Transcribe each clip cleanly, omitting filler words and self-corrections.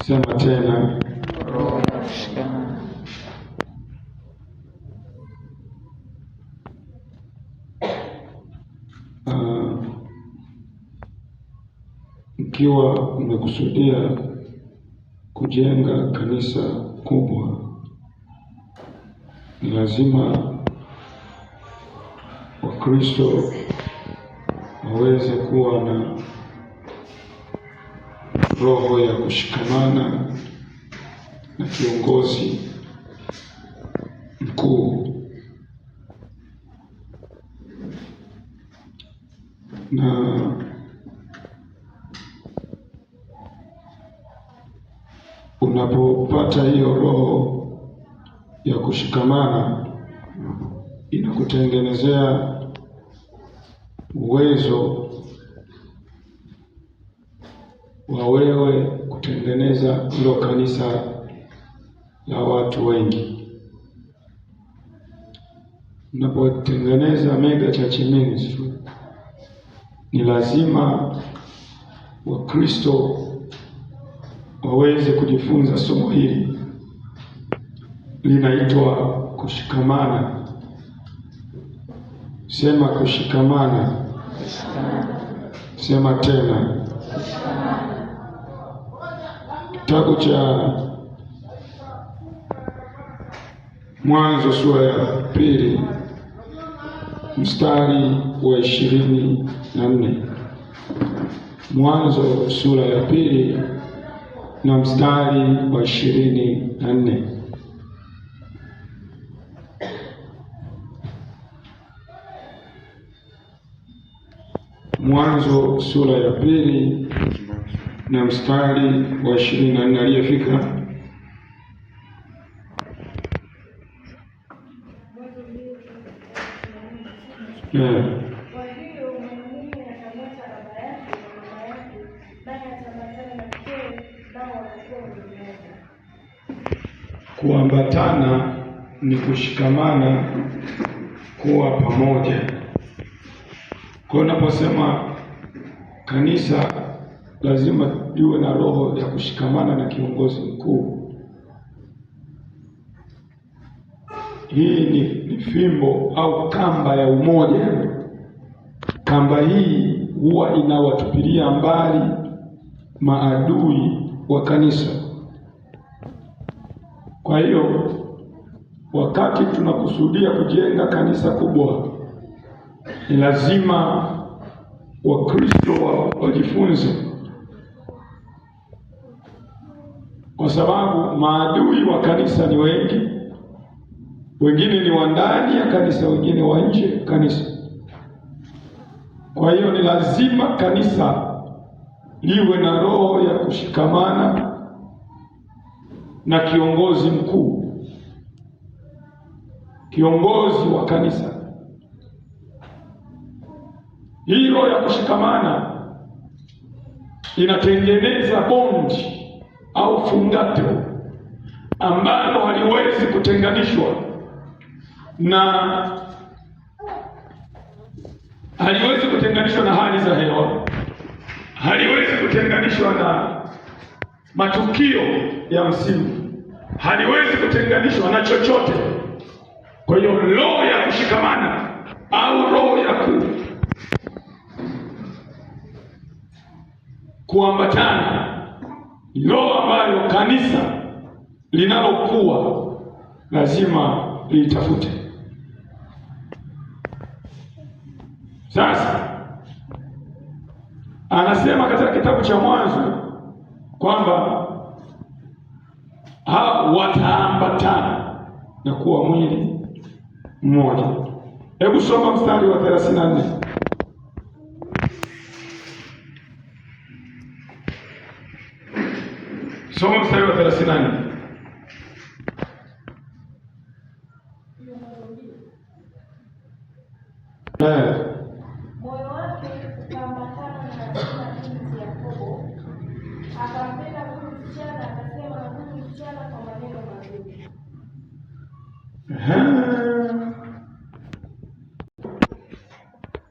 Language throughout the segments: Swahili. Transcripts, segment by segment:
Sema tena. Roho ya kushikamana. Ikiwa umekusudia kujenga kanisa kubwa, ni lazima Wakristo waweze kuwa na roho ya kushikamana na kiongozi mkuu, na unapopata hiyo roho ya kushikamana, inakutengenezea uwezo wa wewe kutengeneza hilo kanisa la watu wengi. Unapotengeneza mega church ministry, ni lazima Wakristo waweze kujifunza somo hili, linaitwa kushikamana. Sema kushikamana. Sema tena. Kitabu cha Mwanzo sura ya 2 mstari wa 24. Mwanzo sura ya 2 na mstari wa 24. Mwanzo sura ya 2 na mstari wa 24. Aliyefika? Kuambatana ni kushikamana, kuwa pamoja. Kwa unaposema kanisa lazima liwe na roho ya kushikamana na kiongozi mkuu. Hii ni fimbo au kamba ya umoja. Kamba hii huwa inawatupilia mbali maadui wa kanisa. Kwa hiyo wakati tunakusudia kujenga kanisa kubwa, ni lazima Wakristo wajifunze, kwa sababu maadui wa kanisa ni wengi. Wengine ni wa ndani ya kanisa, wengine wa nje ya kanisa. Kwa hiyo ni lazima kanisa liwe na roho ya kushikamana na kiongozi mkuu, kiongozi wa kanisa. Hii roho ya kushikamana inatengeneza bondi au fungato ambalo haliwezi kutenganishwa na hali za hewa, haliwezi kutenganishwa na matukio ya msimu, haliwezi kutenganishwa na chochote. Kwa hiyo roho ya kushikamana au roho ya kuambatana, roho ambayo kanisa linalokuwa lazima liitafute. Sasa anasema katika kitabu cha Mwanzo kwamba hao wataambatana na kuwa mwili mmoja. Hebu soma mstari wa 34. Soma mstari wa 34. Moyo wake ukaambatana na binti Yakobo, akampenda huyu msichana, akasema na huyu msichana kwa maneno mazuri.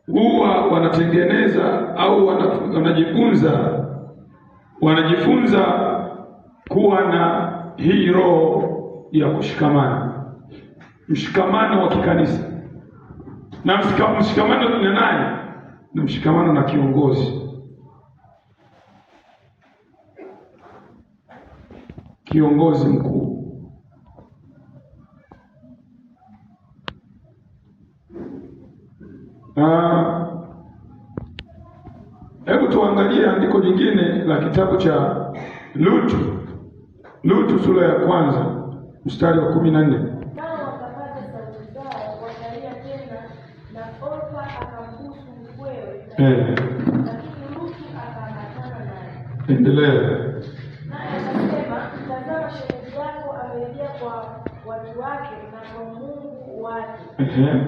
Huwa wanatengeneza au wanajifunza kuwa na hii roho ya kushikamana, mshikamano wa kikanisa. Na mshikamano ni nani? Na mshikamano na kiongozi. Kiongozi mkuu. Hebu tuangalie andiko jingine la kitabu cha Lutu sura ya 1 mstari wa 14. Nao wakapaza sauti zao wakalia tena, na Orpa akambusu mkwewe, lakini Lutu akaambatana naye. Endelea. Naye akasema, tazama, shemeji yako amerejea kwa watu wake na kwa Mungu wake.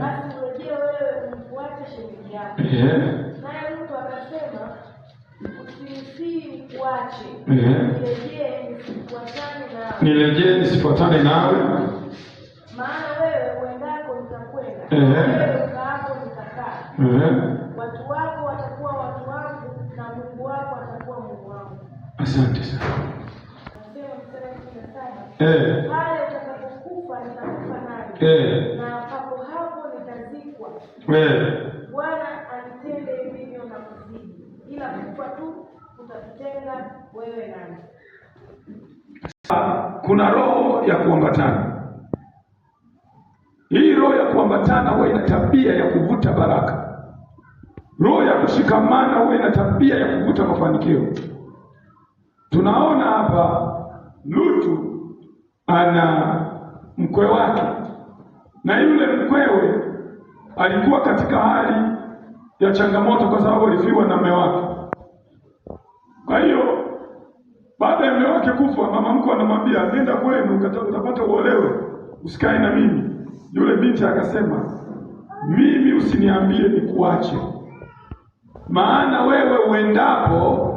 Basi urejee wewe umfuate shemeji yako. Naye Lutu akasema, usinisii nikuache, nirejee nisifuatane nawe, maana wewe uendako nitakwenda, wewe ukaapo nitakaa. Watu wako watakuwa watu wangu, na Mungu wako atakuwa Mungu wangu. Asante sana. Pale utakapokufa nitakufa naye, na papo hapo nitazikwa. Bwana anitende hivyo na kuzidi, ila kufa tu utatutenga wewe nami. Kuna roho ya kuambatana. Hii roho ya kuambatana huwa ina tabia ya kuvuta baraka. Roho ya kushikamana huwa ina tabia ya kuvuta mafanikio. Tunaona hapa Lutu ana mkwe wake, na yule mkwewe alikuwa katika hali ya changamoto kwa sababu alifiwa na mume wake. Kwa hiyo baada ya mume wake kufa, mama mkwe anamwambia, nenda kwenu utapata uolewe, usikae na mimi. Yule binti akasema, mimi usiniambie nikuache, maana wewe uendapo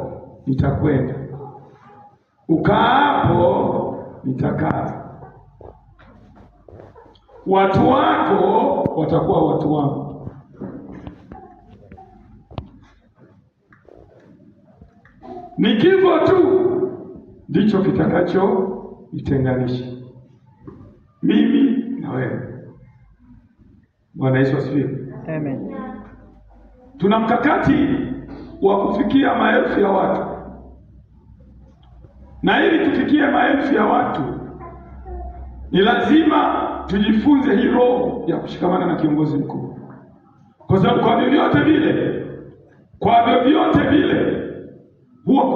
nitakwenda, ukaapo nitakaa, watu wako watakuwa watu wangu. Ni kifo tu ndicho kitakacho itenganisha mimi na wewe. Bwana Yesu asifiwe. Amen. Tuna mkakati wa kufikia maelfu ya watu, na ili tufikie maelfu ya watu ni lazima tujifunze hii roho ya kushikamana na kiongozi mkuu, kwa sababu kwa vyovyote vile huwa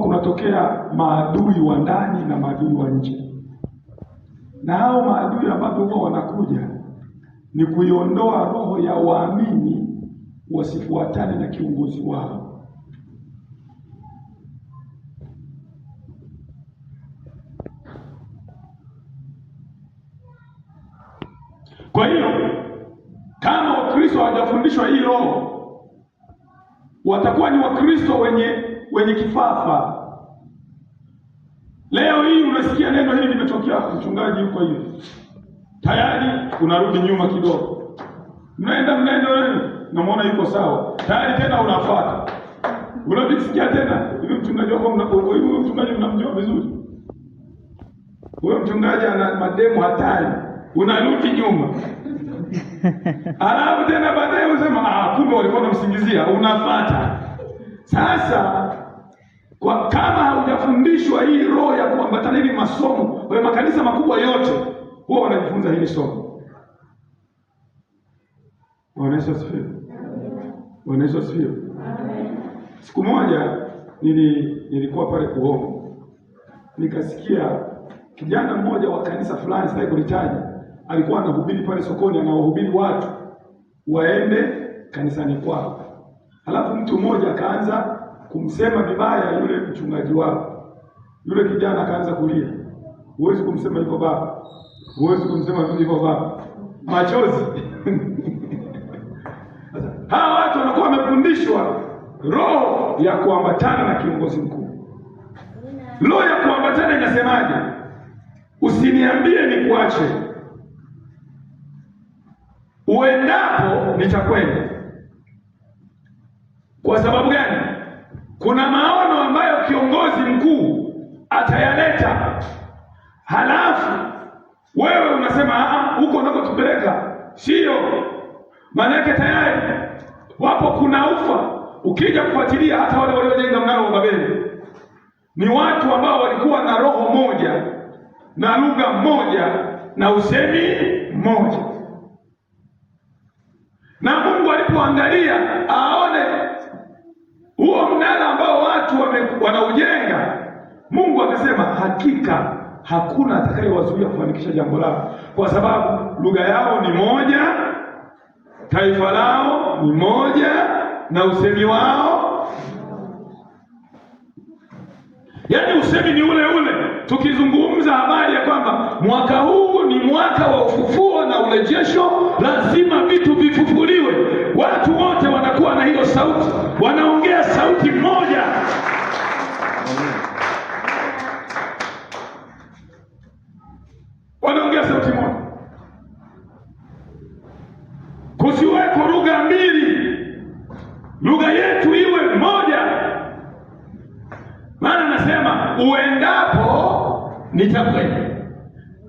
kunatokea maadui wa ndani na maadui wa nje. Na hao maadui ambao huwa wanakuja ni kuiondoa roho ya waamini wasifuatane na kiongozi wao. Kwa hiyo kama Wakristo hawajafundishwa hii roho, watakuwa ni Wakristo wenye kifafa. Leo hii unasikia neno hili limetokea, mchungaji yuko hivi, tayari unarudi nyuma kidogo, mnaenda namuona yuko sawa, tayari tena unafuata, unabisikia tena hivi. Mchungaji wako huyo mchungaji mnamjua vizuri, huyo mchungaji ana mademo hatari, unarudi nyuma. Alafu tena baadaye unasema kumbe walikuwa wanamsingizia, unafuata. Sasa kama haujafundishwa hii roho ya kuambatana hivi masomo, kwa makanisa makubwa yote huwa wanajifunza hili somo. Bwana Yesu asifiwe. Bwana Yesu asifiwe. Siku moja nilikuwa pale kuomba, nikasikia kijana mmoja wa kanisa fulani, sasa kulitaja, alikuwa anahubiri pale sokoni, anawahubiri watu waende kanisani kwao. Halafu mtu mmoja akaanza kumsema vibaya yule mchungaji wao. Yule kijana akaanza kulia, huwezi kumsema hivyo baba, huwezi kumsema hivyo baba, machozi. Hawa watu wanakuwa wamefundishwa roho ya kuambatana na kiongozi mkuu. Roho ya kuambatana inasemaje? Usiniambie nikuache, uendapo nitakwenda. Kwa sababu gani? Kuna maono ambayo kiongozi mkuu atayaleta, halafu wewe unasema huko unakotupeleka sio. Maana yake tayari wapo kuna ufa. Ukija kufuatilia hata wale waliojenga mnara wa Babeli ni watu ambao walikuwa na roho moja na lugha moja na usemi mmoja, na Mungu alipoangalia aone huo mnara ambao watu wanaujenga, Mungu akasema hakika hakuna atakayewazuia kufanikisha jambo lao, kwa sababu lugha yao ni moja, taifa lao ni moja na usemi wao, yaani usemi ni ule ule. Tukizungumza habari ya kwamba mwaka huu ni mwaka wa ufufuo na urejesho, lazima vitu vifufuliwe, watu wote wanakuwa na hiyo sauti, wanaongea sauti moja. Wanaongea sauti moja, kusiweko lugha mbili, lugha yetu iwe moja. Maana nasema uendapo nitakwenda.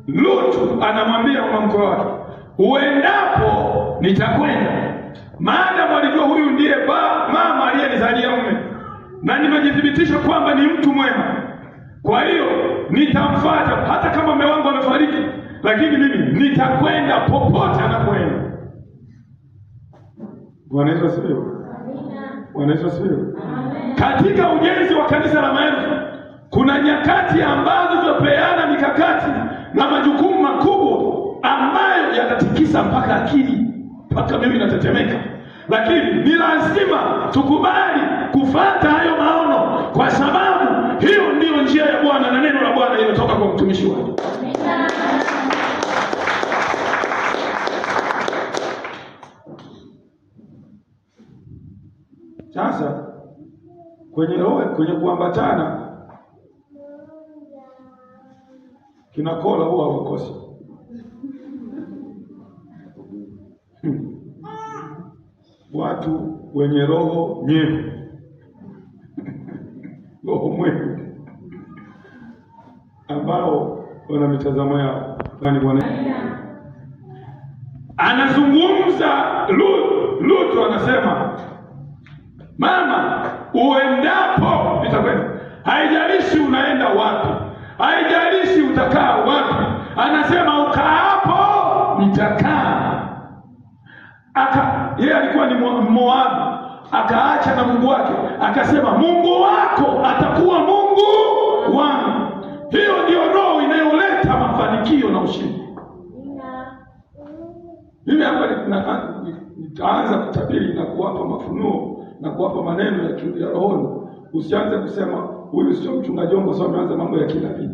Lutu anamwambia mama mkwe wake, uendapo nitakwenda, maadamu alijua huyu ndiye mama aliyenizalia mume na nimejithibitisha kwamba ni mtu mwema, kwa hiyo nitamfuata hata kama mume wangu amefariki, lakini mimi nitakwenda popote anapoenda. Bwana Yesu asifiwe. Amina. Bwana Yesu asifiwe. Amen. Katika ujenzi wa kanisa la maelfu kuna nyakati ambazo tunapeana mikakati na majukumu makubwa ambayo yatatikisa mpaka akili, mpaka mimi natetemeka, lakini ni lazima tukubali kufuata hayo maono, kwa sababu hiyo ndiyo njia ya Bwana na neno la Bwana linatoka kwa mtumishi wake. Sasa kwenye roho, kwenye kuambatana, kinakola huwa hawakosi. Watu wenye roho nyevu roho mwevu ambao wana mitazamo yao. Bwana anazungumza, Lutu anasema, mama, uendapo nitakwenda. Haijalishi unaenda wapi, haijalishi utakaa wapi, anasema ukaapo nitakaa. Yeye alikuwa ni Moabu, akaacha na Mungu wake, akasema Mungu wako atakuwa Mungu wangu. Hiyo ndio roho inayoleta mafanikio na ushindi. Mimi hapa nitaanza kutabiri na kuwapa mafunuo na kuwapa maneno ya rohoni. Usianze kusema huyu sio mchungaji wangu, sio ameanza mambo ya kinabii.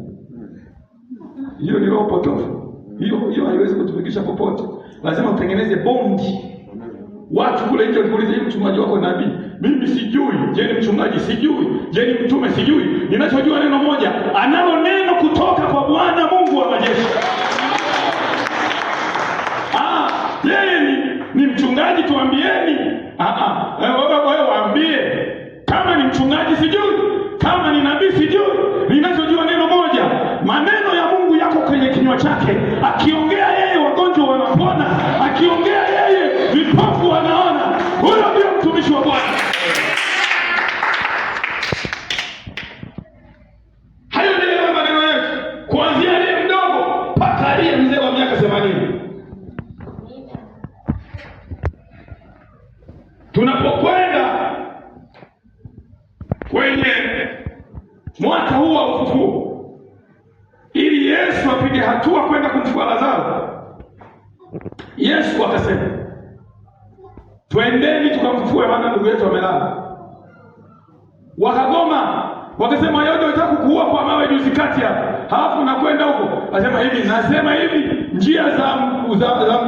Hiyo ni roho potofu. Hiyo haiwezi kutufikisha popote. Lazima utengeneze bondi. Watu kule nje waliuliza, hivi mchungaji wako nabii? Mimi sijui. Je, ni mchungaji? Sijui. Je, ni mtume? Sijui. Ninachojua neno moja, analo neno kutoka kwa Bwana Mungu wa majeshi. Yeye ni mchungaji, tuambieni. Wewe waambie. Kama ni mchungaji sijui, kama ni nabii sijui. Ninachojua neno moja, maneno ya Mungu yako kwenye kinywa chake. Akiongea yeye wagonjwa wanapona, akiongea yeye vipofu wanaona. Huyo ndio mtumishi wa Bwana. Hayo ndio maneno yetu, kuanzia aliye mdogo mpaka aliye mzee wa miaka 80. Tunapokwenda kwenye mwaka huu wa ufufuo, ili Yesu apige hatua kwenda kumfufua Lazaro, Yesu akasema, twendeni tukamfufue, maana ndugu yetu amelala. Wakagoma, wakasema, yote unataka kukuua kwa mawe juzi kati hapa, halafu nakwenda huko. Nasema hivi, njia za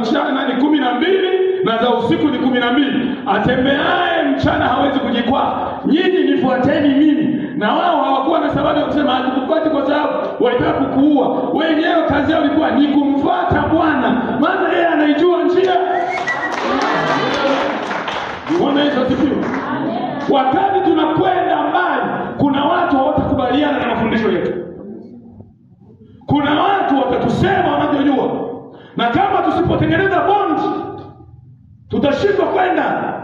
mchana ni 12 na za usiku ni 12. Atembeaye mchana hawezi kujikwaa. Nyinyi nifuateni mimi. Na wao hawakuwa na sababu ya kusema hatukufuati kwa sababu walitaka kukuua. Wenyewe kazi yao ilikuwa ni kumfuata Bwana, maana yeye anaijua njia. Bwana Yesu asifiwe. Wakati tunakwenda mbali, kuna watu hawatakubaliana na tusipotengeneza bond tutashindwa kwenda.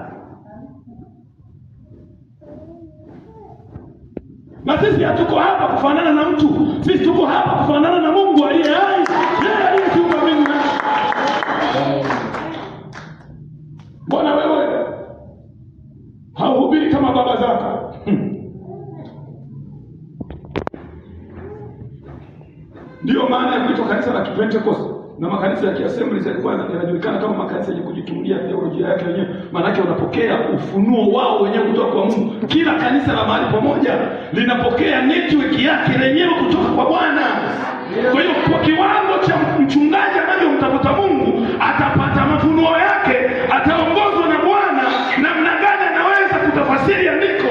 Na sisi hatuko hapa kufanana na mtu, sisi tuko hapa kufanana na Mungu aliye hai, yeye aliyeumba mbingu na nchi. Bwana, wewe hauhubiri kama baba zako. Ndio maana ya kuitwa kanisa la Pentecost, na makanisa ya Kiassemblies yalikuwa yanajulikana kama makanisa yenye kujitungia theolojia yake wenyewe. Maana yake wanapokea ufunuo wao wenyewe kutoka kwa Mungu. Kila kanisa la mahali pamoja linapokea network yake lenyewe kutoka kwa Bwana. Kwa hiyo kwa kiwango cha mchungaji anavyomtafuta Mungu, atapata mafunuo yake, ataongozwa na Bwana namna gani anaweza kutafasiri andiko.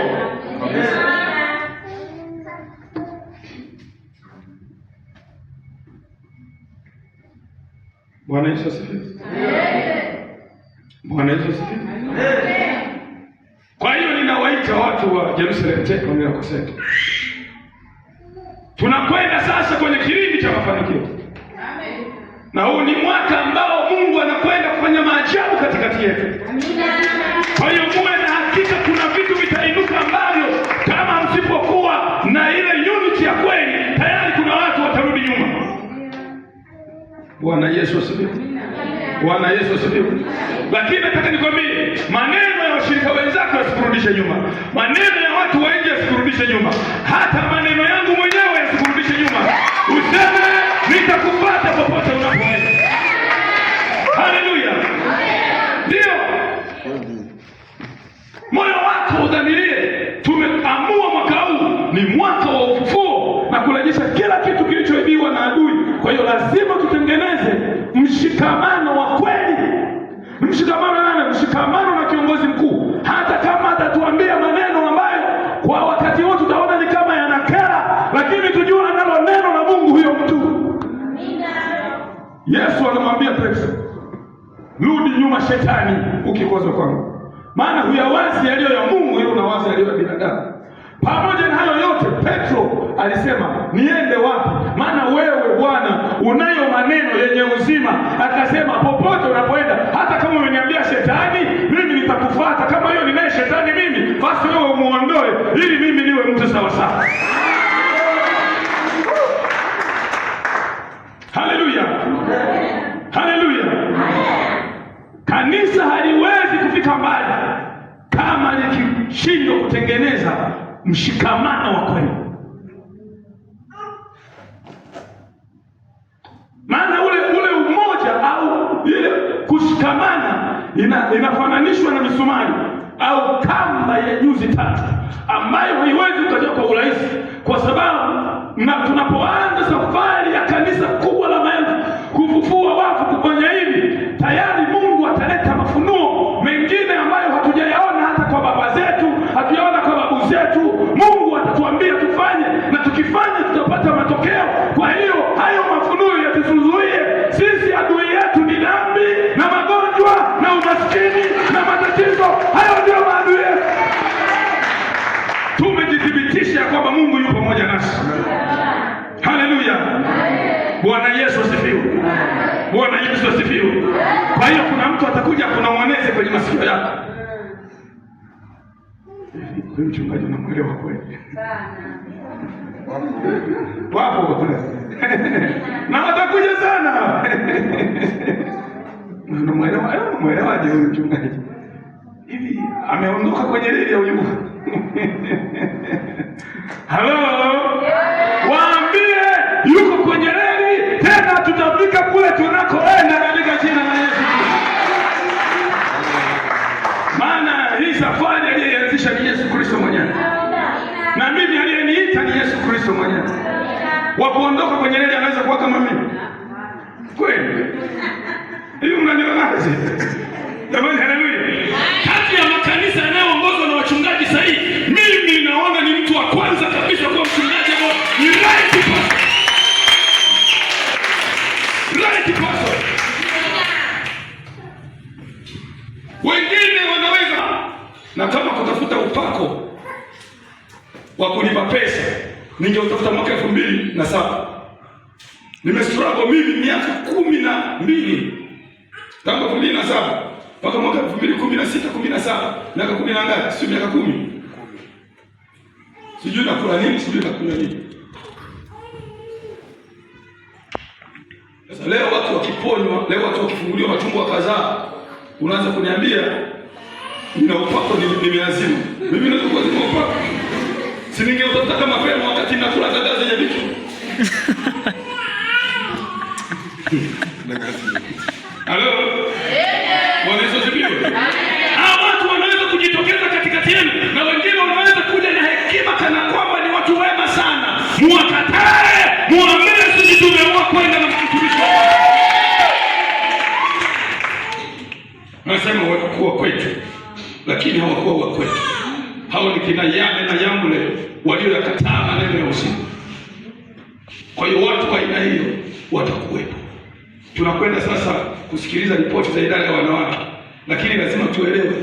Bwana Yesu asifiwe. Bwana Yesu asifiwe. Kwa hiyo ninawaita watu wa Jerusalem Tech Miracle Center. Tunakwenda sasa kwenye kilindi cha mafanikio. Amen. Na huu ni mwaka ambao Mungu anakwenda kufanya maajabu katikati yetu. Kwa hiyo muwe na hakika kuna vitu vitainuka ambavyo kama msipokuwa na ile unity ya kweli, tayari kuna watu watarudi nyuma. Bwana Yesu asifiwe. Bwana Yesu asifiwe. Lakini nataka nikwambie, maneno ya washirika wenzako yasikurudishe nyuma. Maneno ya watu wa nje yasikurudishe nyuma. Hata maneno yangu mwenyewe yasikurudishe nyuma. Useme nitakupata popote unapoenda. Haleluya. Ndio. Moyo wako udhamirie, tumeamua mwaka huu ni mwaka wa ufufuo na kurejesha kila kitu kilichoibiwa na adui. Kwa hiyo lazima tutengeneze mshikamano wa kweli. Mshikamano nani? Mshikamano na kiongozi mkuu. Hata kama atatuambia maneno ambayo kwa wakati wote tutaona ni kama yanakera, lakini tujue analo neno la Mungu huyo mtu. Yesu anamwambia Petro, rudi nyuma shetani ukikosa kwangu. Maana huyawazi yaliyo ya Mungu, yeye unawazi yaliyo ya binadamu. Pamoja na hayo yote, Petro alisema, niende wapi? Maana wewe Bwana unayo maneno yenye uzima. Akasema, popote unapoenda, hata kama umeniambia shetani, mimi nitakufuata. Kama hiyo ninaye shetani mimi, basi wewe umuondoe ili mimi niwe mtu sawa sawa. Haleluya. Haleluya. Kanisa haliwezi kufika mbali kama likishindwa kutengeneza mshikamano wa kweli. Maana ule umoja au ile kushikamana inafananishwa na misumari au kamba ya nyuzi tatu ambayo haiwezi kutoka kwa urahisi, kwa sababu tunapoanza safari ya kanisa kubwa la maelfu kufufua wafu, kufanya hivi, tayari Mungu ataleta mafunuo mengine ambayo hatujayaona hata kwa baba zetu, hatujaona kwa babu zetu. Mungu atatuambia tufanye, na tukifanya tutapata matokeo. Kwa hiyo hayo mafunuo yatuzuie sisi. Adui yetu ni dhambi na magonjwa na umaskini na matatizo. Hayo ndio maadui yetu. Tumejithibitisha kwamba Mungu yupo pamoja nasi. Haleluya. Bwana Yesu asifiwe. Bwana Yesu asifiwe. Kwa hiyo kuna mtu atakuja kunong'oneza kwenye masikio yako. Huyu mchungaji unamwelewa kweli? Sana. Wapo. Na watakuja sana. Unamwelewaje huyu mchungaji? Hivi ameondoka kwenye reli ya uyuko? Halo. Waambie yuko kwenye reli, tena tutafika kule tunakoenda katika jina la Yesu. Maana hii safari aliyeanzisha ni Yesu Kristo mwenyewe. Na mimi aliyeniita ni Yesu Kristo mwenyewe. Wakuondoka kwenye reli anaweza kuwa kama mimi. Kweli? Hiyo mnanionaje? Jamani, haleluya. Kati ya makanisa yanayoongozwa na wachungaji sahihi, mimi naona ni mtu wa kwanza kabisa kwa mchungaji ambao ni right person. Right person. Wengine wanaweza, na kama kutafuta upako wa kulipa pesa, ningeutafuta mwaka 2007. Nimestruggle mimi miaka 12 Tangu 2007 mpaka mwaka 2016 17 miaka 10 na ngapi? Sio miaka 10. Sijui nakula nini, sijui nakunywa nini. Sasa leo watu wakiponywa, leo watu wakifunguliwa matumbo wakazaa, unaanza kuniambia nina upako nimeazima. Mimi naweza kuazima upako? Si ningeutafuta kama mapema wakati nakula dagaa zenye vitu. Halo? Bwana Yesu asifiwe. Hao watu wanaweza kujitokeza katikati yenu na wengine wanaweza kuja na hekima kana kwamba ni watu wema sana. Muwakatae, muambie sisi tumeamua kwenda na mtumishi wa Mungu. Nasema watakuwa kwetu, lakini hawakuwa wa kwetu. Hao ni kina Yame na Yambule walioyakataa maneno ya uzima. Kwa hiyo watu wa aina hiyo watakuwepo. Tunakwenda sasa kusikiliza ripoti za idara ya wanawake, lakini lazima tuelewe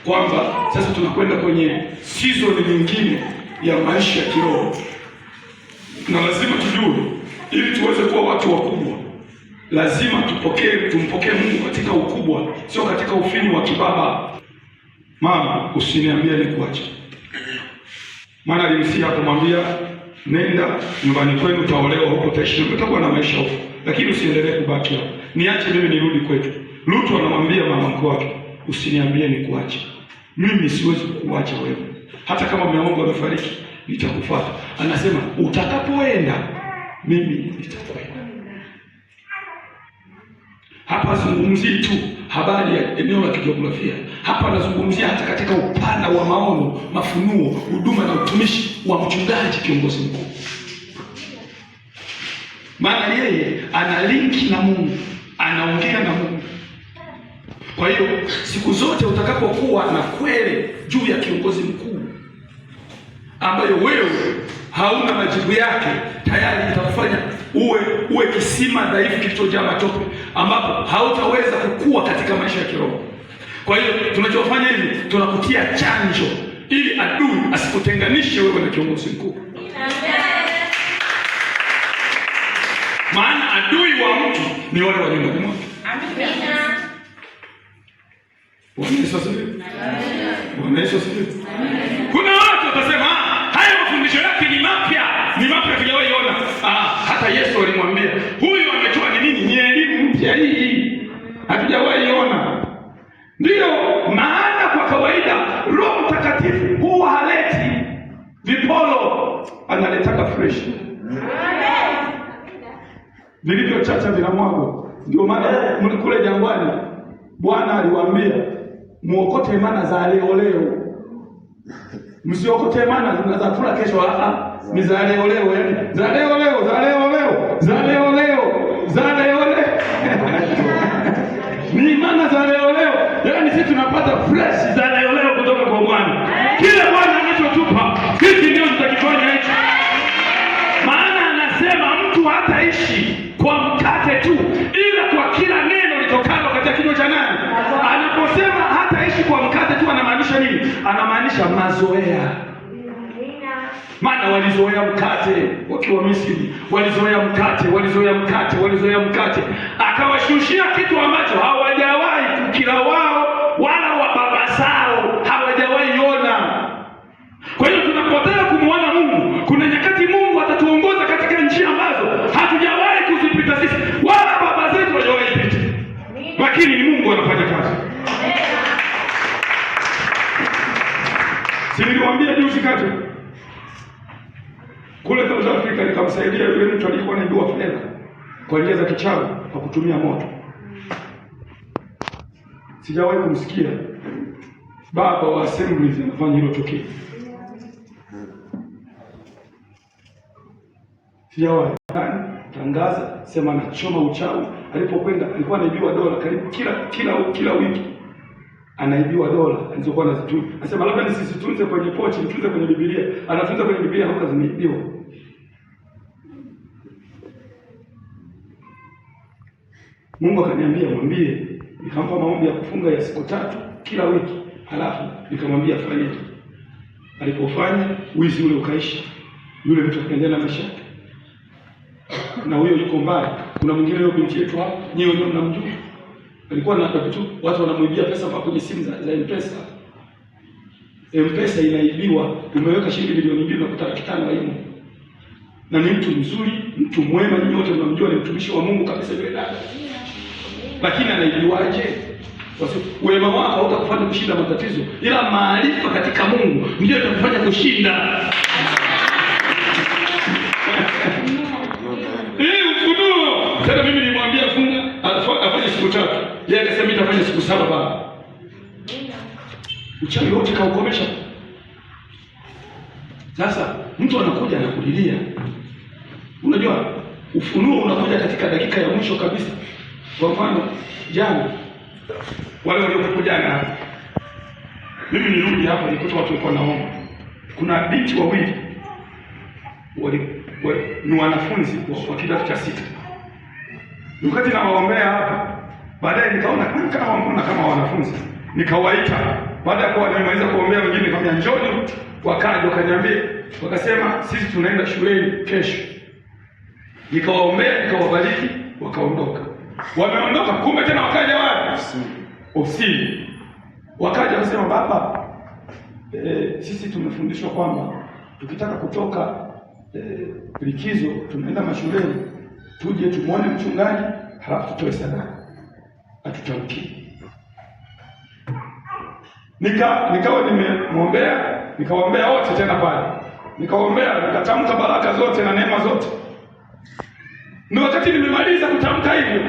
kwamba sasa tunakwenda kwenye season nyingine ya maisha ya kiroho, na lazima tujue, ili tuweze kuwa watu wakubwa, lazima tumpokee Mungu katika ukubwa, sio katika ufinyu wa kibaba. Mama, usiniambie nikuache. Maana alimsihi kumwambia nenda nyumbani kwenu, utaolewa huko, utaishi utakuwa na maisha huko, lakini usiendelee kubaki hapo. Niache mimi nirudi kwetu. Lutu anamwambia mama mkwe wake, usiniambie nikuache. Mimi siwezi kukuacha wewe. Hata kama mume wangu amefariki, nitakufuata. Anasema utakapoenda mimi nitakwenda. Hapa zungumzii tu habari ya eneo la kijiografia. Hapa nazungumzia hata katika upana wa maono, mafunuo, huduma na utumishi wa mchungaji kiongozi mkuu. Maana yeye ana linki na Mungu, anaongea na Mungu. Kwa hiyo siku zote utakapokuwa na kweli juu ya kiongozi mkuu ambayo wewe hauna majibu yake, tayari itakufanya uwe kisima dhaifu kilichojaa matope, ambapo hautaweza kukua katika maisha ya kiroho. Kwa hiyo tunachofanya hivi, tunakutia chanjo ili adui asikutenganishe wewe na kiongozi mkuu. Maana adui wa mtu ni wale wa nyumbani mwake. Amina. Bwana Yesu asifiwe. Bwana Yesu asifiwe. Kuna watu watasema haya mafundisho yake ni mapya tujawahi ona. Hata Yesu alimwambia huyu ametoa ni nini? Ni elimu mpya hii, hatujawahi ona. Ndio maana kwa kawaida Roho Mtakatifu huwa haleti vipolo, analetaka fresh. Vilivyo chacha vinamwagwa. Ndio maana kule jangwani Bwana aliwaambia muokote mana za leo. Msiokote mana za kula kesho, ni za leo, yani za leo. Ni mana za leo. Yaani sisi tunapata fresh za leo kutoka kwa Bwana. Kile Bwana anachotupa sisi ndio tutakifanya hicho. Maana anasema mtu hataishi kwa mkate tu, ila kwa kila neno litokalo katika kinywa cha nani? Anaposema hataishi kwa mkate tu, anamaanisha nini? Anamaanisha mazoea. Maana walizoea mkate wakiwa Misri, walizoea mkate. Akawashushia kitu ambacho hawajawahi kukila wao wala wa baba zao hawajawahi ona. Kwa hiyo tunapotaka kumuona Mungu, kuna nyakati Mungu atatuongoza katika njia ambazo hatujawahi kuzipita sisi wala baba zetu hawajawahi pita. Lakini ni Mungu anafanya kazi. Si niliwaambia juzi kati kule South Africa nikamsaidia yule mtu aliyekuwa anaibiwa fedha kwa njia za kichawi kwa kutumia moto. Sijawahi kumsikia baba wa Assemblies anafanya hilo tukio. Sijawahi tangaza sema anachoma uchawi. Alipokwenda alikuwa anaibiwa dola karibu kila wiki. Anaibiwa dola alizokuwa anazitunza. Anasema labda nisisitunze kwenye pochi, nitunze kwenye Biblia. Anatunza kwenye Biblia, hata zimeibiwa. Mungu akaniambia mwambie, nikampa maombi ya kufunga ya siku 3 kila wiki. Halafu nikamwambia fanye. Alipofanya, wizi ule ukaisha. Yule mtu akaendelea na maisha. Na huyo yuko mbali. Kuna mwingine leo binti yetu hapa, nyewe ndio mnamjua. alikuwa na vitu, watu wanamwibia pesa kwa kwenye simu za M-Pesa. M-Pesa inaibiwa, umeweka shilingi milioni 2 unakuta 500 haimo. Na ni mtu mzuri, mtu mwema, nyinyi wote mnamjua, ni mtumishi wa Mungu kabisa yule dada. Lakini anaibiwaje? Kwa sababu wema wako hautakufanya kushinda matatizo, ila maarifa katika Mungu ndio itakufanya kushinda. Ufunuo. Sasa mimi nilimwambia funga, afanye siku 3. Yeye akasema nitafanya siku 7 baba. Uchawi wote kaukomesha. Sasa mtu anakuja anakulilia. Unajua ufunuo unakuja katika dakika ya mwisho kabisa. Kwa mfano jana wale waliokuja jana, mimi nirudi hapa nikuta watu walikuwa naomba. Kuna binti wawili ni wanafunzi wa kidato cha 6. Wakati nawaombea hapa, baadaye nikaona kama wanafunzi, nikawaita. Baada ya kuwa nimemaliza kuombea wengine, nikamwambia njoni, wakaja wakaniambia, wakasema sisi tunaenda shuleni kesho. Nikawaombea, nikawabariki, wakaondoka. Wameondoka, kumbe tena wakaja wapi? Ofisini. Wakaja wasema, baba, sisi tumefundishwa kwamba tukitaka kutoka likizo tunaenda mashuleni, tuje tumuone mchungaji halafu tutoe sadaka atutamkie. Nikawa nimemwombea, nikawaombea wote tena pale. Nikawaombea, nikatamka baraka zote na neema zote. Ni wakati nimemaliza kutamka hivyo,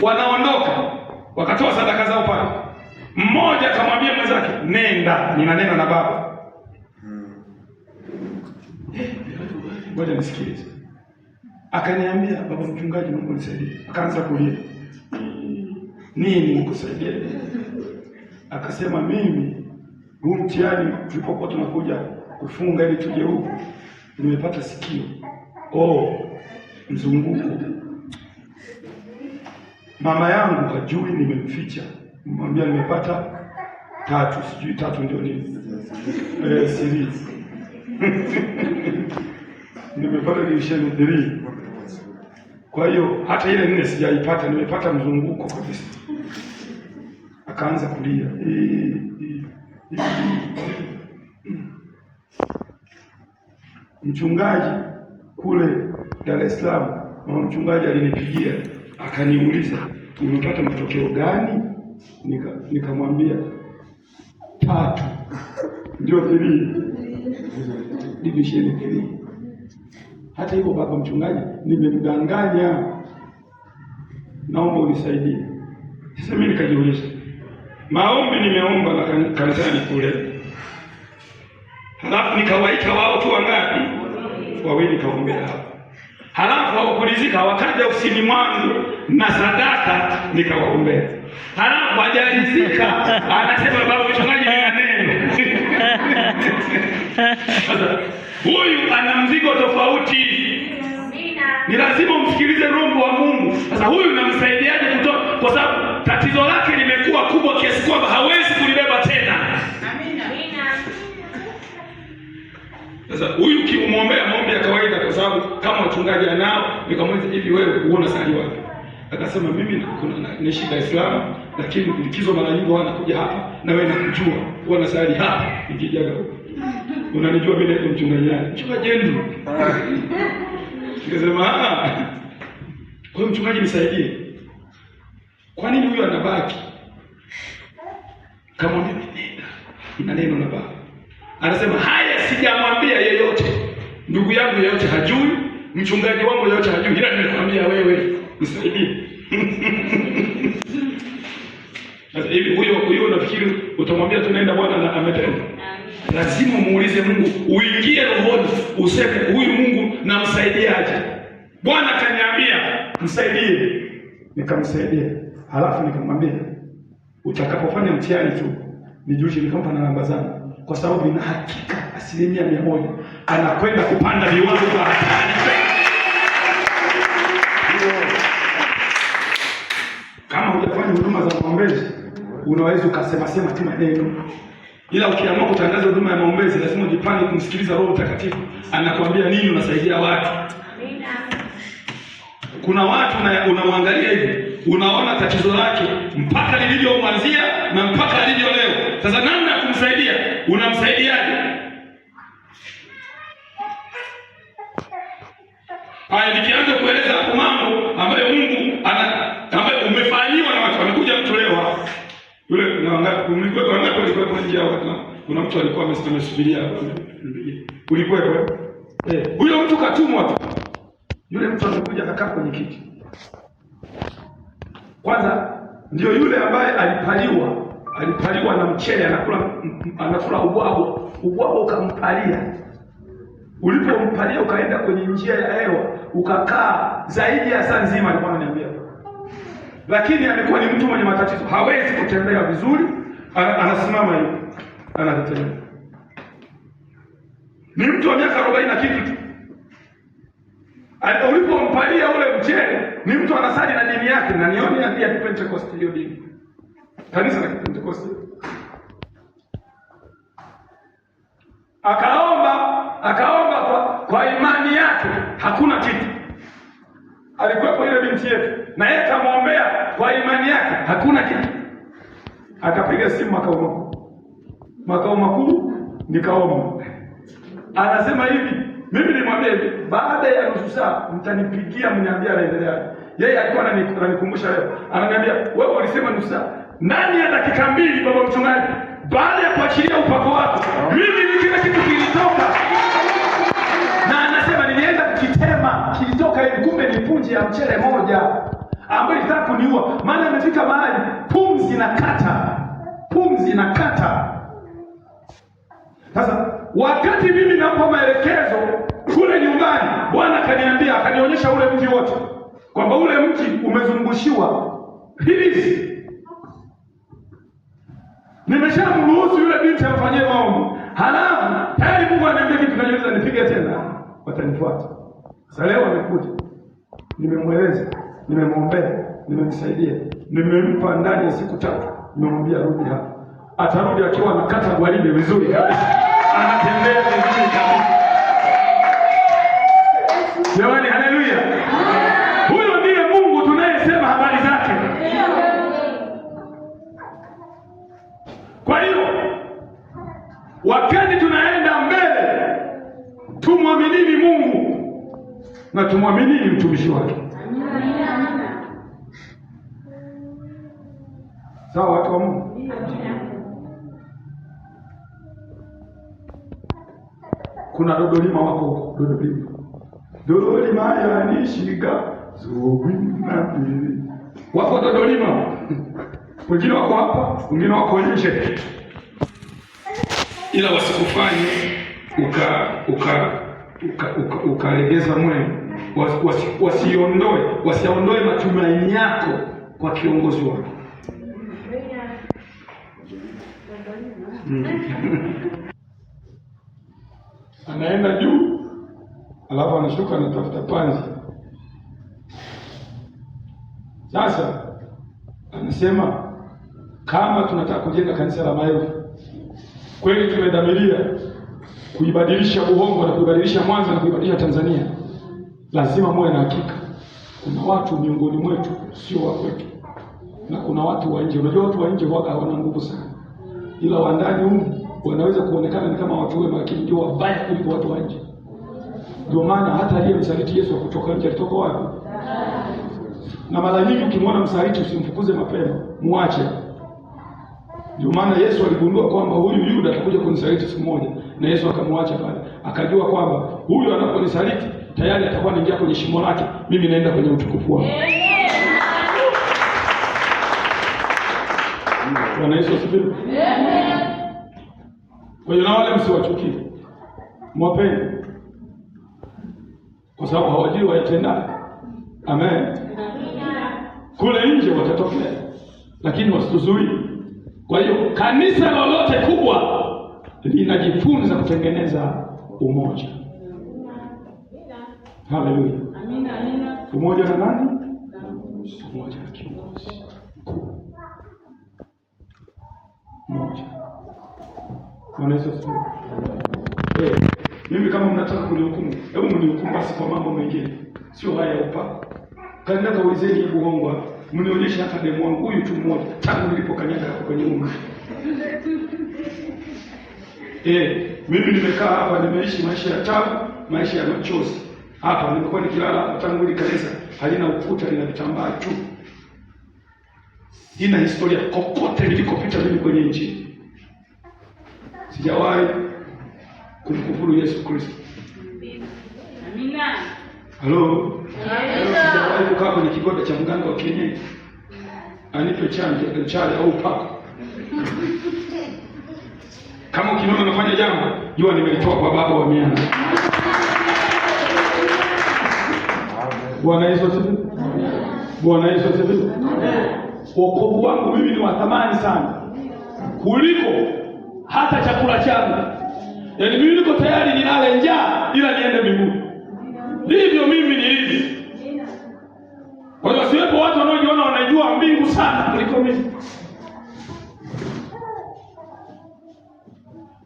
wanaondoka, wakatoa sadaka zao pale. Mmoja akamwambia mwenzake, nenda, nina neno na baba. Ngoja nisikilize. Akaniambia, baba mchungaji, Mungu nisaidie. Akaanza kulia. Nini nikusaidie? Akasema, mimi huu mtihani tulipokuwa tunakuja kufunga ili tuje huku, nimepata sikio. Mzunguko. Mama yangu hajui nimemficha. Nimwambia nimepata 3, sijui 3 ndio nini. Siri. Nimepata division 3. Kwa hiyo hata ile 4 sijaipata, nimepata mzunguko kabisa. Akaanza kulia. Mchungaji kule Dar es Salaam, mama mchungaji alinipigia, akaniuliza, "Umepata matokeo gani?" Nikamwambia 3. Ndio 3. Division 3. Hata hivyo baba mchungaji, nimemdanganya. Naomba unisaidie. Sasa mimi nikajiuliza, maombi nimeomba na kanisani kule, halafu nikawaita wao tu wangapi? 2 kaombea hapa. Halafu hawakulizika, wakaja ofisini mwangu na sadaka nikawaombea. Halafu hajalizika, anasema baba mchungaji, nina neno. Sasa huyu ana mzigo tofauti. Ni lazima umsikilize Roho wa Mungu. Sasa huyu namsaidiaje kutoka? Kwa sababu tatizo lake limekuwa kubwa kiasi kwamba hawezi kulibeba tena. Amina. Sasa huyu kimwombea maombi ya kawaida, kwa sababu kama wachungaji anao, nikamwambia hivi, wewe uona sali wapi? Akasema, mimi naishi Dar es Salaam, lakini likizo mara nyingi wanakuja hapa, na wewe nakujua huwa nasali hapa nikijaga huko. Unanijua mimi ndio mchungaji wangu. Mchungaji ndio. Nikasema, kwa mchungaji nisaidie. Kwa nini huyu anabaki? Kamwambia, nenda, ina neno na baba. Anasema, haya sijamwambia yeyote. Ndugu yangu yeyote hajui, mchungaji wangu yeyote hajui, ila nimekwambia wewe, nisaidie. Sasa hivi huyo unafikiri utamwambia tunaenda Bwana na ametenda? Lazima muulize Mungu, uingie rohoni, useme huyu Mungu namsaidiaje? Bwana kaniambia msaidie, nikamsaidia. Halafu nikamwambia, utakapofanya mtihani tu nijulishe, nikampa na namba zangu, kwa sababu nina hakika 100% anakwenda kupanda viwango vya hatari. Kama hujafanya huduma za maombezi, unaweza ukasema tu maneno. Ila ukiamua kutangaza huduma ya maombezi, lazima ujipange kumsikiliza Roho Mtakatifu anakuambia nini, unasaidia watu. Amina. Kuna watu unamwangalia hivi, unaona tatizo lake mpaka lilivyomwanzia na mpaka alivyo leo. Sasa namna ya kumsaidia, unamsaidiaje? Haya, nikianza kueleza hapo mambo ambayo Mungu ambayo umefanyiwa na watu. Amekuja mtu leo hapa. Yule na wangapi walikuwa kwa njia wakati kuna mtu alikuwa amesubiria. Ulikuwa huyo mtu katumwa tu. Yule mtu amekuja akakaa kwenye kiti. Kwanza ndio yule ambaye alipaliwa na mchele, anakula ubwabwa ukampalia. Ulipompalia ukaenda kwenye njia ya hewa, ukakaa zaidi ya saa nzima, alikuwa ananiambia. Lakini amekuwa ni mtu mwenye matatizo, hawezi kutembea vizuri, anasimama hivi, anatetemeka. Ni mtu wa miaka 40 na kitu tu. Ulipompalia ule mchele, ni mtu anasali na dini yake, na nione ya Pentecost hiyo dini. Kanisa la Pentecost. Akaomba kwa imani yake, hakuna kitu. Alikuwa kwa ile binti yetu, na yeye akamwombea kwa imani yake, hakuna kitu. Akapiga simu makao makuu, nikaomba. Anasema hivi, mimi nimwambia hivi, baada ya nusu saa mtanipigia mniambia anaendelea. Yeye alikuwa ananikumbusha leo. Ananiambia, wewe ulisema nusu saa. Ndani ya dakika 2 baba mchungaji, baada ya kuachilia upako wako, mimi ni kila kitu kilitoka. Na anasema nilienda kukitema, kilitoka hivi, kumbe ni punje ya mchele moja ambayo ilitaka kuniua. Maana amefika mahali pumzi na kata. Sasa wakati mimi nampa maelekezo kule nyumbani, Bwana akaniambia, akanionyesha ule mji wote, kwamba ule mji umezungushiwa hilizi. Nimeshamruhusu yule binti amfanyie maombi. Halafu tayari Mungu ananiambia kitu, kinachoeleza nipige tena, watanifuata. Sasa leo amekuja, nimemweleza, nimemwombea, nimemsaidia, nimempa ndani ya siku 3, nimemwambia rudi hapa. Atarudi akiwa anakata gwaride vizuri kabisa, anatembea vizuri kabisa. Jamani, haleluya! Huyo ndiye Mungu tunayesema habari zake. Kwa hiyo wakati tunaenda mbele, tumwaminini Mungu na tumwaminini mtumishi wake. Sawa, watu wa Mungu? Kuna Dodolima wako huko, Dodolima yanishiga zuwina mbili. Wako Dodolima. Wengine wako hapa, wengine wako nje. Ila wasikufanye ukalegeza moyo. Wasiondoe matumaini yako kwa kiongozi wako. Anaenda juu, alafu anashuka, anatafuta panzi. Sasa anasema kama tunataka kujenga kanisa la maelfu, kweli tumedhamiria kuibadilisha Buhongo na kuibadilisha Mwanza na kuibadilisha Tanzania, lazima muwe na hakika kuna watu miongoni mwetu sio wa kwetu, na kuna watu wa nje. Unajua watu wa nje huwa hawana nguvu sana, ila wa ndani huko wanaweza kuonekana ni kama watu wema, lakini ndio wabaya kuliko watu wa nje. Ndio maana hata aliyemsaliti Yesu kutoka nje alitoka wapi? Na mara nyingi ukimwona msaliti usimfukuze mapema, muache. Ndio maana Yesu aligundua kwamba huyu Yuda atakuja kunisaliti siku moja, na Yesu akamwacha pale. Akajua kwamba huyu anaponisaliti tayari atakuwa anaingia kwenye shimo lake, mimi naenda kwenye utukufu wangu. Bwana Yesu asifiwe. Kwa hiyo na wale msiwachukie, mwapeni, kwa sababu hawajui wayatenda. Amen. Kule nje watatokea, lakini wasituzuie. Kwa hiyo kanisa lolote kubwa linajifunza kutengeneza umoja. Haleluya. Amina. Umoja na nani? Umoja na kiongozi. Umoja. Bwana Yesu asifiwe. Mimi kama mnataka kunihukumu, hebu mnihukumu basi kwa mambo mengine, sio haya upako. Kanisa kaulizeni Buhongo mnionyeshe hata demu wangu huyu tu mmoja tangu nilipokanyaga hapo kwenye unga. Mimi nimekaa hapa, nimeishi maisha ya tabu, maisha ya machozi. Hapa nimekuwa nikilala hapa tangu ile kanisa halina ukuta, lina vitambaa tu. Sina historia kokote nilikopita mimi kwenye nchi. Sijawahi kumkufuru Yesu Kristo. Amina. Halo. Sijawahi kukaa kwenye kigoda cha mganga wa kienyeji anipe chale au pako. Kama ukiniona nafanya jambo, jua nimelitoa kwa baba wa mianga. Bwana Yesu asifiwe. Bwana Yesu asifiwe. Wokovu wangu mimi ni wa thamani sana kuliko hata chakula changu. Yaani mimi niko tayari nilale njaa ila niende mbinguni. Ndivyo mimi nilivyo. Kwa hiyo siwepo watu wanaojiona wanajua mbingu sana kuliko mimi.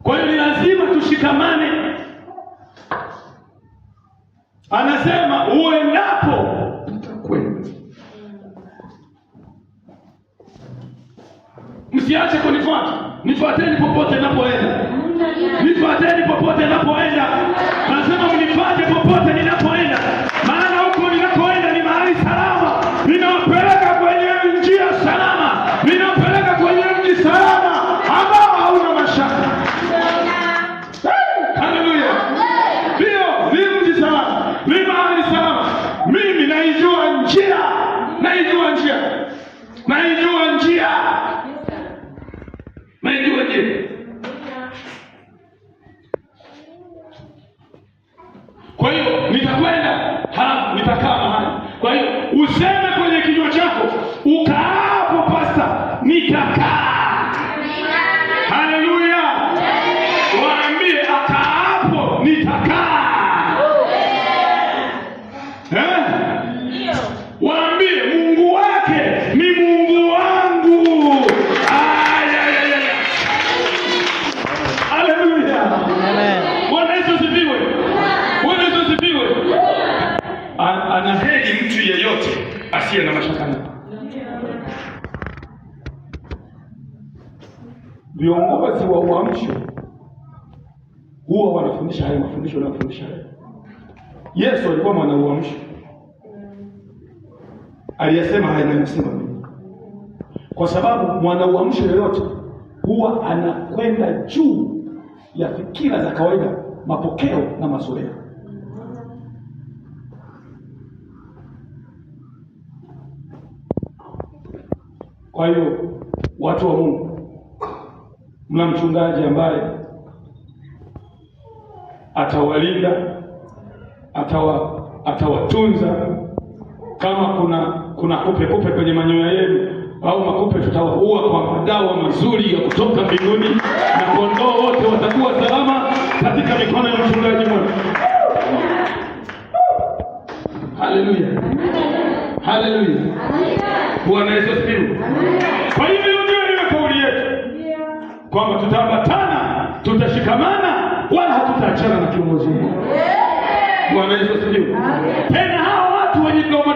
Kwa hiyo ni lazima tushikamane. Anasema uendapo kwenda. Msiache kunifuata. Nifuateni popote ninapoenda. Nifuateni popote ninapoenda. Anasema mnifuate popote ninapoenda. Maana huko ninakoenda ni mahali salama. Ninawapeleka kwenye njia salama. Ninawapeleka kwenye mji salama ambao hauna mashaka. Haleluya. Ndio, ni mji salama. Ni mahali salama. Mimi naijua njia. Naijua njia. Naijua njia. Naijua njia. Kwa hiyo nitakwenda, nitakaa mahali. Kwa hiyo useme kwenye kinywa chako, ukaapo pasta, nitakaa. Haleluya. Waambie akaapo nitakaa. Waambie Mungu wake ni Mungu wangu. Haleluya. Bwana Yesu asifiwe. Bwana Yesu asifiwe. Anaheri mtu yeyote asiye na mashaka naye. Viongozi wa uamsho huwa wanafundisha haya mafundisho na wanafundisha haya. Yesu alikuwa mwana uamsho. Aliyasema haya na kusema mimi. Kwa sababu mwana uamsho yoyote huwa anakwenda juu ya fikira za kawaida, mapokeo na mazoea. Kwa hiyo watu wa Mungu, mna mchungaji ambaye atawalinda, atawatunza. Kama kuna kupe kwenye manyoya yenu au makupe, tutawaua kwa madawa mazuri ya kutoka mbinguni, na kondoo wote watakuwa salama katika mikono ya mchungaji mwema. Haleluya. Haleluya. Bwana Yesu asifiwe. Kwa hiyo ndio ile kauli yetu kwamba tutaambatana, tutashikamana, wala hatutaachana na kiongozi mmoja. Bwana Yesu asifiwe. Tena hao watu wenye mdomo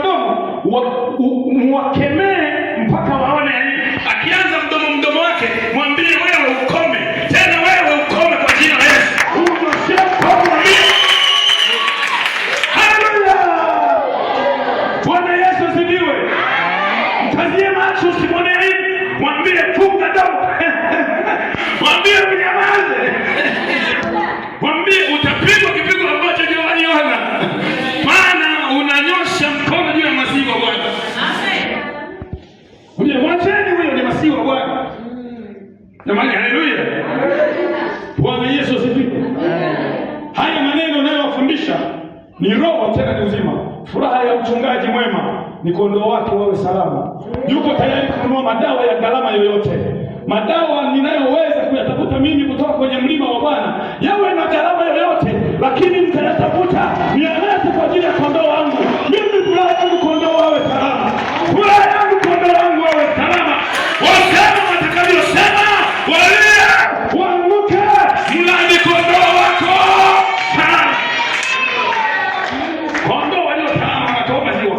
muwakemee mpaka waone aibu. Akianza mdomo wake, mwambie wewe ukome. Tena wewe ukome kwa jina la Yesu. Unyoshe mkono. Haleluya. Bwana Yesu asifiwe. Mkazie macho, usimwone aibu. Mwambie funga domo. Mwambie mnyamaze. Mwambie utapigwa kipigo ambacho hajaiona. Maana unanyosha mkono juu ya masiwa Bwana. Amen. Mwacheni huyo, ni masiwa Bwana. Jamani, haleluya. Bwana Yesu asifiwe. Haya maneno ninayowafundisha ni roho, tena ni uzima. Furaha ya mchungaji mwema ni kondoo wake wawe salama. Yuko tayari kununua madawa ya gharama yoyote. Madawa ninayoweza kuyatafuta mimi kutoka kwenye mlima wa Bwana yawe na gharama yoyote, lakini nitayatafuta nialete kwa ajili ya kondoo wangu. Mimi furaha yangu kondoo wawe salama. Furaha yangu kondoo wangu wawe salama. Wasema watakavyosema, walia, waanguke, mlani kondoo wako salama. Kondoo walio salama wanatoa maziwa.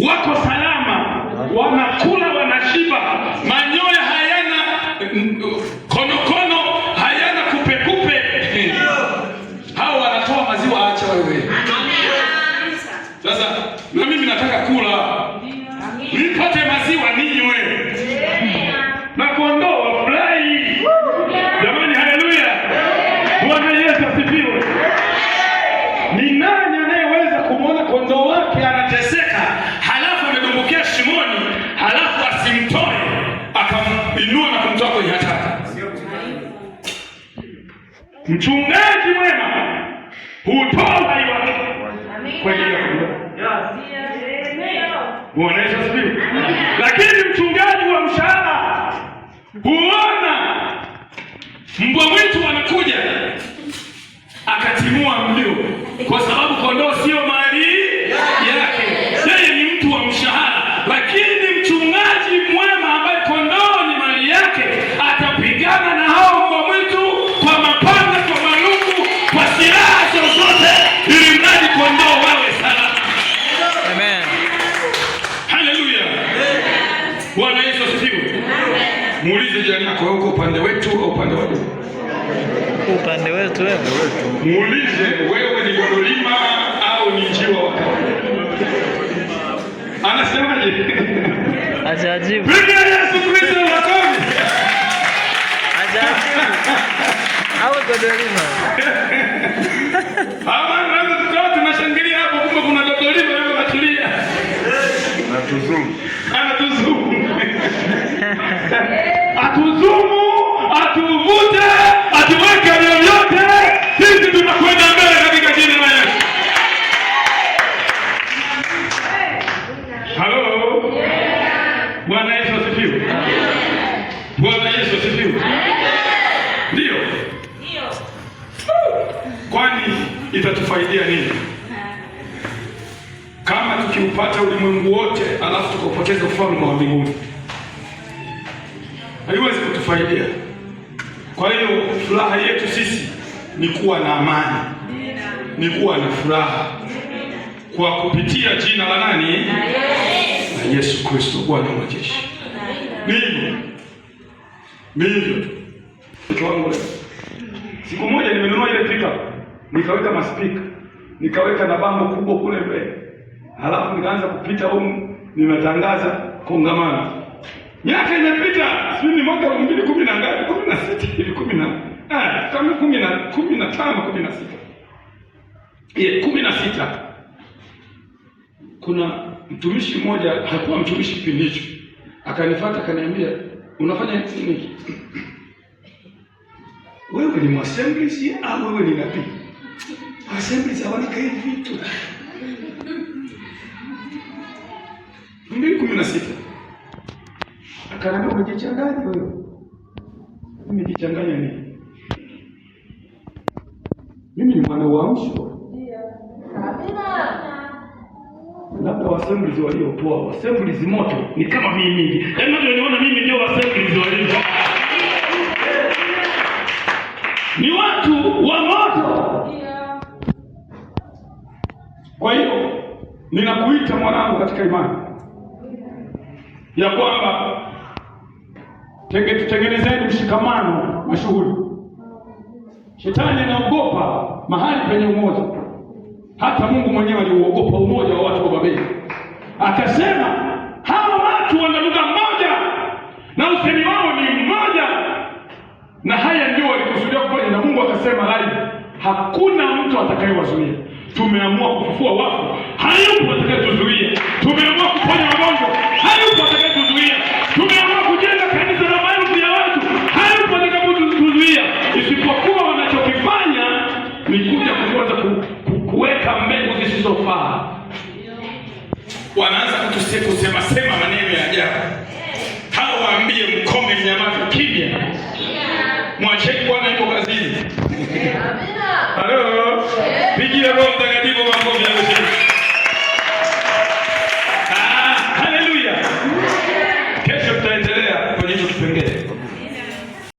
wako salama, wanakula, wanashiba, manyoya hayana konokono, hayana kupekupe. Hao wanatoa maziwa, acha wewe. Sasa na mimi nataka kula, nipate maziwa ninywe, na kondoo wafurahi. Jamani, haleluya! Bwana Yesu asifiwe. Ni nani anayeweza kumwona kondoo wake anateseka, halafu amedumbukia shimoni, halafu asimtoe akaminua na kumtoa kwenye hatari? Mchungaji mwema hutoa uhai wake kwa ajili ya kondoo. Bwana Yesu asifiwe. Lakini mchungaji wa mshahara huona mbwa mwitu anakuja akatimua mlio, kwa sababu kondoo sio mali yake, yeye ni mtu wa mshahara. Lakini mchungaji mwema ambaye kondoo ni mali yake atapigana na hao mbwa mwitu kwa mapanga, kwa marungu, kwa silaha zozote, ili mradi kondoo wawe salama. Amen. Haleluya. Bwana Yesu asifiwe. Muulize jirani yako, uko upande wetu au upande wa Mungu? Upande wetu wewe. Muulize, wewe ni mkulima au ni njiwa wa kawaida? Anasemaje? Ajajibu. Biblia Yesu Kristo wakomi. Ajajibu. Au godolima. Ama naweza tukawa tunashangilia hapo, kumbe kuna godolima yeye anatulia. Anatuzumu. Atuzumu, atuvute, atuweke yoyote, sisi tunakwenda mbele katika jina la Yesu. Halo. Bwana Yesu asifiwe. Bwana Yesu asifiwe. Ndio. Kwani itatufaidia nini kama tukiupata ulimwengu wote alafu tukapoteza ufalme wa mbinguni? Haiwezi kutufaidia. Kwa hiyo furaha yetu sisi ni kuwa na amani, ni kuwa na furaha kwa kupitia jina la nani? La Yesu Kristo, Bwana wa majeshi. Mimi siku moja nimenunua ile pickup, nikaweka maspika, nikaweka na bango kubwa kule mbele, halafu nikaanza kupita huko, nimetangaza kongamano. Miaka imepita, sisi ni mwaka 2010 na ngapi? 16 hivi 10 kama 15 16. 16. Kuna mtumishi mmoja, hakuwa mtumishi kipindi hicho, akanifuata akaniambia, unafanya nini? Wewe ni Assemblies au wewe ni nabii? Assemblies hawana kai vitu. 2016. Akaniambia, umejichanganya wewe. Nimejichanganya nini? Mimi ni mwana wa Uamsho. Labda Assemblies waliopoa, Assemblies moto ni kama mimi. Hebu nione mimi ndio Assemblies walio. Ni watu wa moto. Kwa hiyo ninakuita mwanangu katika imani ya kwamba tutengenezeni mshikamano mashuhuri. Shetani anaogopa mahali penye umoja. Hata Mungu mwenyewe aliuogopa umoja wa watu wa Babeli. Akasema hawa watu wana lugha moja na usemi wao ni mmoja, na haya ndio walikusudia kufanya, na Mungu akasema live, hakuna mtu atakayewazuia. Tumeamua kufufua wafu, hayupo atakayetuzuia. Tumeamua kuponya wagonjwa, hayupo atakayetuzuia. Tumeamua kujenga kanisa la maelfu ya watu, hayupo atakayetuzuia. Isipokuwa wanachokifanya ni kuja kuanza kuweka mbegu zisizofaa. Wanaanza kusema maneno ya ajabu. Hao waambie mkome, mnyamaze kimya. Mwacheni Bwana